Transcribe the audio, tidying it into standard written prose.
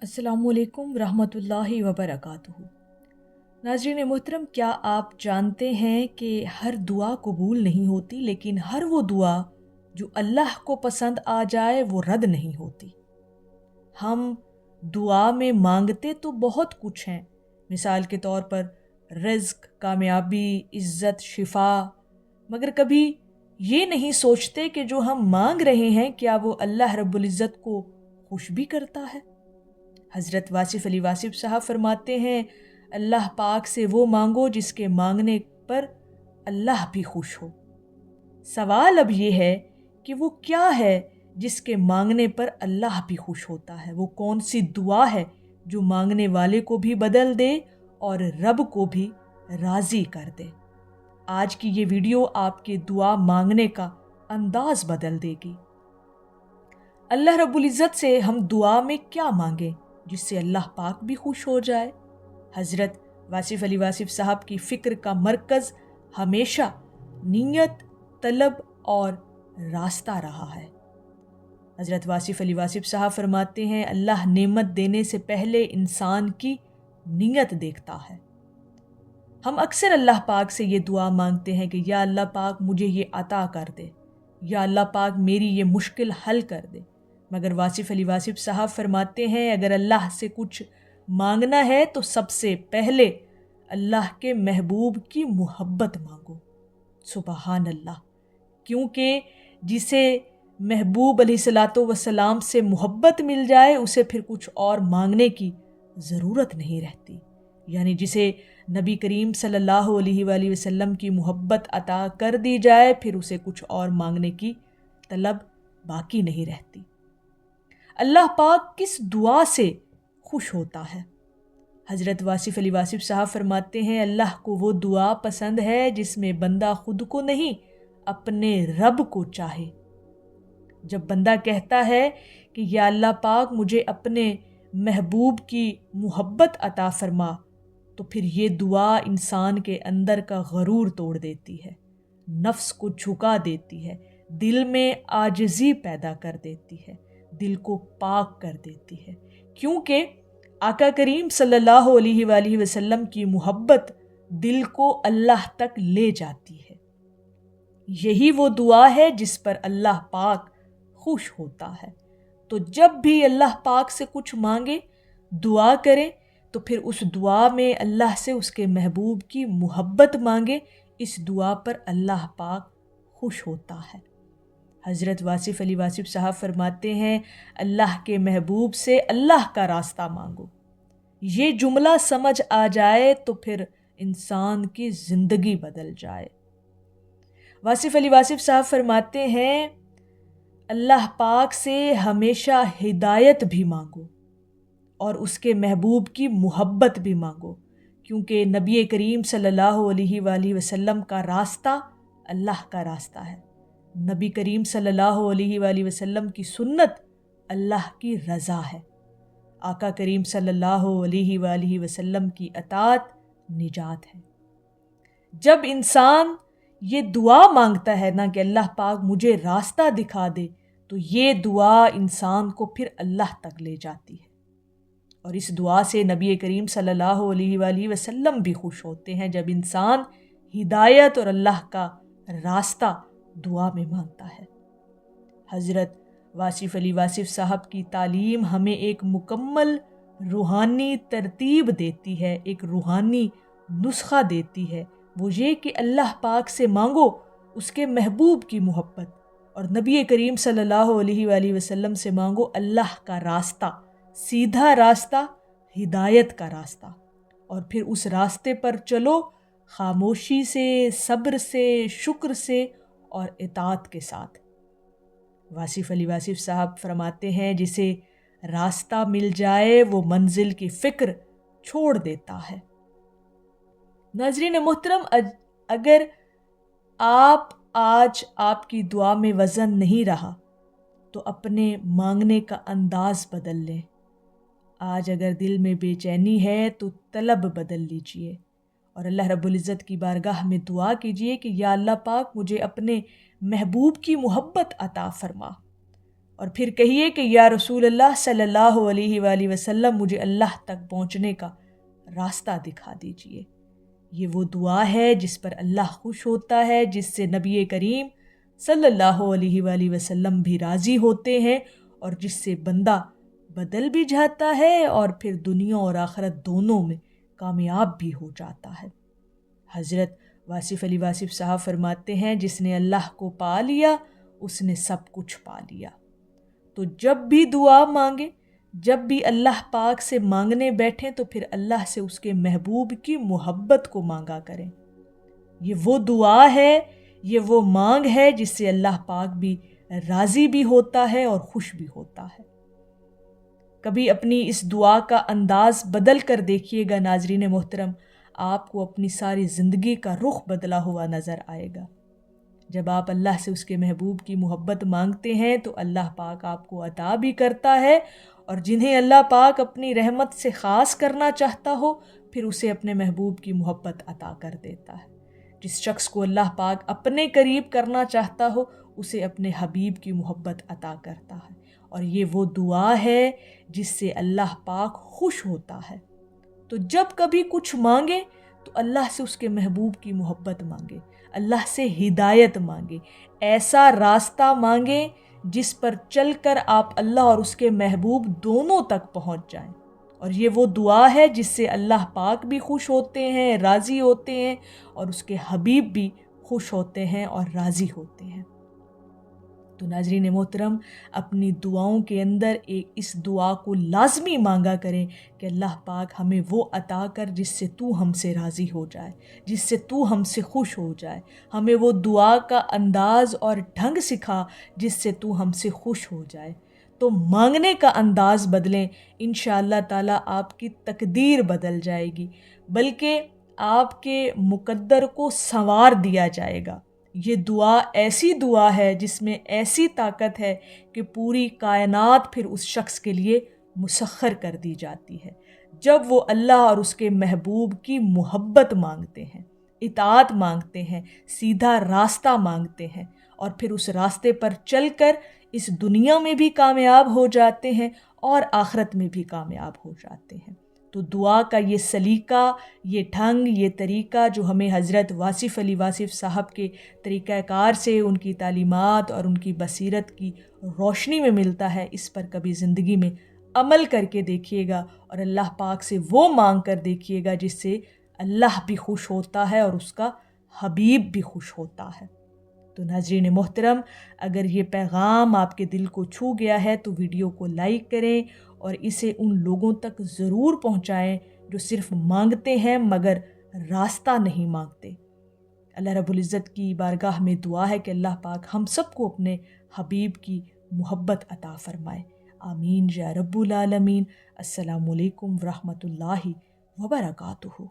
अस्सलामु अलैकुम रहमतुल्लाहि वबरकातुहू। नाज़रीन मोहतरम, क्या आप जानते हैं कि हर दुआ कबूल नहीं होती, लेकिन हर वो दुआ जो अल्लाह को पसंद आ जाए वो रद्द नहीं होती। हम दुआ में मांगते तो बहुत कुछ हैं, मिसाल के तौर पर रिज़्क, कामयाबी, इज़्ज़त, शिफा, मगर कभी ये नहीं सोचते कि जो हम मांग रहे हैं क्या वो अल्लाह रब्बुल इज़्ज़त को खुश भी करता है। हज़रत वासिफ़ अली वासिफ़ साहब फरमाते हैं, अल्लाह पाक से वो मांगो जिसके मांगने पर अल्लाह भी खुश हो। सवाल अब ये है कि वो क्या है जिसके मांगने पर अल्लाह भी खुश होता है। वो कौन सी दुआ है जो मांगने वाले को भी बदल दे और रब को भी राज़ी कर दे। आज की ये वीडियो आपके दुआ मांगने का अंदाज़ बदल देगी। अल्लाह रब्बुल इज़्ज़त से हम दुआ में क्या मांगें जिससे अल्लाह पाक भी खुश हो जाए। हज़रत वासिफ़ अली वासिफ़ साहब की फ़िक्र का मरकज़ हमेशा नीयत, तलब और रास्ता रहा है। हज़रत वासिफ़ अली वासिफ़ साहब फरमाते हैं, अल्लाह नेमत देने से पहले इंसान की नीयत देखता है। हम अक्सर अल्लाह पाक से ये दुआ मांगते हैं कि या अल्लाह पाक मुझे ये अता कर दे, या अल्लाह पाक मेरी ये मुश्किल हल कर दे। मगर वासिफ़ अली वासिफ़ साहब फरमाते हैं, अगर अल्लाह से कुछ मांगना है तो सबसे पहले अल्लाह के महबूब की मोहब्बत मांगो। सुबहान अल्लाह, क्योंकि जिसे महबूब अलैहिस्सलातो वस्सलाम से मोहब्बत मिल जाए उसे फिर कुछ और मांगने की ज़रूरत नहीं रहती। यानी जिसे नबी करीम सल्लल्लाहु अलैहि वसल्लम की मोहब्बत अता कर दी जाए फिर उसे कुछ और मांगने की तलब बाकी नहीं रहती। अल्लाह पाक किस दुआ से खुश होता है? हज़रत वासिफ़ अली वासिफ़ साहब फरमाते हैं, अल्लाह को वो दुआ पसंद है जिसमें बंदा खुद को नहीं अपने रब को चाहे। जब बंदा कहता है कि या अल्लाह पाक मुझे अपने महबूब की मोहब्बत अता फरमा, तो फिर ये दुआ इंसान के अंदर का गरूर तोड़ देती है, नफ्स को झुका देती है, दिल में आजिज़ी पैदा कर देती है, दिल को पाक कर देती है। क्योंकि आका करीम सल्लल्लाहु अलैहि वसल्लम की मोहब्बत दिल को अल्लाह तक ले जाती है। यही वो दुआ है जिस पर अल्लाह पाक खुश होता है। तो जब भी अल्लाह पाक से कुछ मांगे, दुआ करें, तो फिर उस दुआ में अल्लाह से उसके महबूब की मोहब्बत मांगे। इस दुआ पर अल्लाह पाक खुश होता है। हज़रत वासिफ़ अली वासिफ़ साहब फरमाते हैं, अल्लाह के महबूब से अल्लाह का रास्ता मांगो। ये जुमला समझ आ जाए तो फिर इंसान की ज़िंदगी बदल जाए। वासिफ़ अली वासिफ़ साहब फरमाते हैं, अल्लाह पाक से हमेशा हिदायत भी मांगो और उसके महबूब की मोहब्बत भी मांगो, क्योंकि नबी करीम सल्लल्लाहु अलैहि वसल्लम का रास्ता अल्लाह का रास्ता है। नबी करीम सल्लल्लाहु अलैहि वसल्लम की सुन्नत अल्लाह की रज़ा है। आका करीम सल्लल्लाहु अलैहि वसल्लम की अताअत निजात है। जब इंसान ये दुआ मांगता है ना कि अल्लाह पाक मुझे रास्ता दिखा दे, तो ये दुआ इंसान को फिर अल्लाह तक ले जाती है। और इस दुआ से नबी करीम सल्लल्लाहु अलैहि वसल्लम भी खुश होते हैं जब इंसान हिदायत और अल्लाह का रास्ता दुआ में मांगता है। हज़रत वासिफ़ अली वासिफ़ साहब की तालीम हमें एक मुकम्मल रूहानी तरतीब देती है, एक रूहानी नुस्खा देती है। वो ये कि अल्लाह पाक से मांगो उसके महबूब की मोहब्बत, और नबी करीम सल्लल्लाहु अलैहि वसल्लम से मांगो अल्लाह का रास्ता, सीधा रास्ता, हिदायत का रास्ता। और फिर उस रास्ते पर चलो खामोशी से, सब्र से, शुक्र से और इताअत के साथ। वासिफ़ अली वासिफ़ साहब फरमाते हैं, जिसे रास्ता मिल जाए वो मंजिल की फ़िक्र छोड़ देता है। नाज़रीन मोहतरम, अगर आप आज आपकी दुआ में वज़न नहीं रहा तो अपने मांगने का अंदाज़ बदल लें। आज अगर दिल में बेचैनी है तो तलब बदल लीजिए और अल्लाह रब्बुल इज़्ज़त की बारगाह में दुआ कीजिए कि या अल्लाह पाक मुझे अपने महबूब की मोहब्बत अता फ़रमा। اور پھر کہیے کہ یا رسول اللہ صلی اللہ علیہ وآلہ وسلم مجھے اللہ تک پہنچنے کا راستہ دکھا دیجئے۔ یہ وہ دعا ہے جس پر اللہ خوش ہوتا ہے، جس سے نبی کریم صلی اللہ علیہ وآلہ وسلم بھی راضی ہوتے ہیں، اور جس سے بندہ بدل بھی جاتا ہے اور پھر دنیا اور آخرت دونوں میں کامیاب بھی ہو جاتا ہے۔ حضرت واصف علی واصف صاحب فرماتے ہیں جس نے اللہ کو پا لیا اس نے سب کچھ پا لیا۔ تو جب بھی دعا مانگے، جب بھی اللہ پاک سے مانگنے بیٹھیں تو پھر اللہ سے اس کے محبوب کی محبت کو مانگا کریں۔ یہ وہ دعا ہے، یہ وہ مانگ ہے جس سے اللہ پاک بھی راضی بھی ہوتا ہے اور خوش بھی ہوتا ہے۔ کبھی اپنی اس دعا کا انداز بدل کر دیکھیے گا ناظرین محترم، آپ کو اپنی ساری زندگی کا رخ بدلا ہوا نظر آئے گا۔ جب آپ اللہ سے اس کے محبوب کی محبت مانگتے ہیں تو اللہ پاک آپ کو عطا بھی کرتا ہے، اور جنہیں اللہ پاک اپنی رحمت سے خاص کرنا چاہتا ہو پھر اسے اپنے محبوب کی محبت عطا کر دیتا ہے۔ جس شخص کو اللہ پاک اپنے قریب کرنا چاہتا ہو اسے اپنے حبیب کی محبت عطا کرتا ہے، اور یہ وہ دعا ہے جس سے اللہ پاک خوش ہوتا ہے۔ تو جب کبھی کچھ مانگے تو اللہ سے اس کے محبوب کی محبت مانگے، اللہ سے ہدایت مانگے، ایسا راستہ مانگے جس پر چل کر آپ اللہ اور اس کے محبوب دونوں تک پہنچ جائیں۔ اور یہ وہ دعا ہے جس سے اللہ پاک بھی خوش ہوتے ہیں، راضی ہوتے ہیں، اور اس کے حبیب بھی خوش ہوتے ہیں اور راضی ہوتے ہیں۔ تو ناظرین محترم، اپنی دعاؤں کے اندر اس دعا کو لازمی مانگا کریں کہ اللہ پاک ہمیں وہ عطا کر جس سے تو ہم سے راضی ہو جائے، جس سے تو ہم سے خوش ہو جائے۔ ہمیں وہ دعا کا انداز اور ڈھنگ سکھا جس سے تو ہم سے خوش ہو جائے۔ تو مانگنے کا انداز بدلیں، انشاءاللہ تعالیٰ آپ کی تقدیر بدل جائے گی، بلکہ آپ کے مقدر کو سنوار دیا جائے گا۔ یہ دعا ایسی دعا ہے جس میں ایسی طاقت ہے کہ پوری کائنات پھر اس شخص کے لیے مسخر کر دی جاتی ہے جب وہ اللہ اور اس کے محبوب کی محبت مانگتے ہیں، اطاعت مانگتے ہیں، سیدھا راستہ مانگتے ہیں، اور پھر اس راستے پر چل کر اس دنیا میں بھی کامیاب ہو جاتے ہیں اور آخرت میں بھی کامیاب ہو جاتے ہیں۔ تو دعا کا یہ سلیقہ، یہ ڈھنگ، یہ طریقہ جو ہمیں حضرت واصف علی واصف صاحب کے طریقہ کار سے، ان کی تعلیمات اور ان کی بصیرت کی روشنی میں ملتا ہے، اس پر کبھی زندگی میں عمل کر کے دیکھیے گا اور اللہ پاک سے وہ مانگ کر دیکھیے گا جس سے اللہ بھی خوش ہوتا ہے اور اس کا حبیب بھی خوش ہوتا ہے۔ تو ناظرین محترم، اگر یہ پیغام آپ کے دل کو چھو گیا ہے تو ویڈیو کو لائک کریں اور اسے ان لوگوں تک ضرور پہنچائیں جو صرف مانگتے ہیں مگر راستہ نہیں مانگتے۔ اللہ رب العزت کی بارگاہ میں دعا ہے کہ اللہ پاک ہم سب کو اپنے حبیب کی محبت عطا فرمائے۔ آمین یا رب العالمین۔ السلام علیکم ورحمۃ اللہ وبرکاتہ۔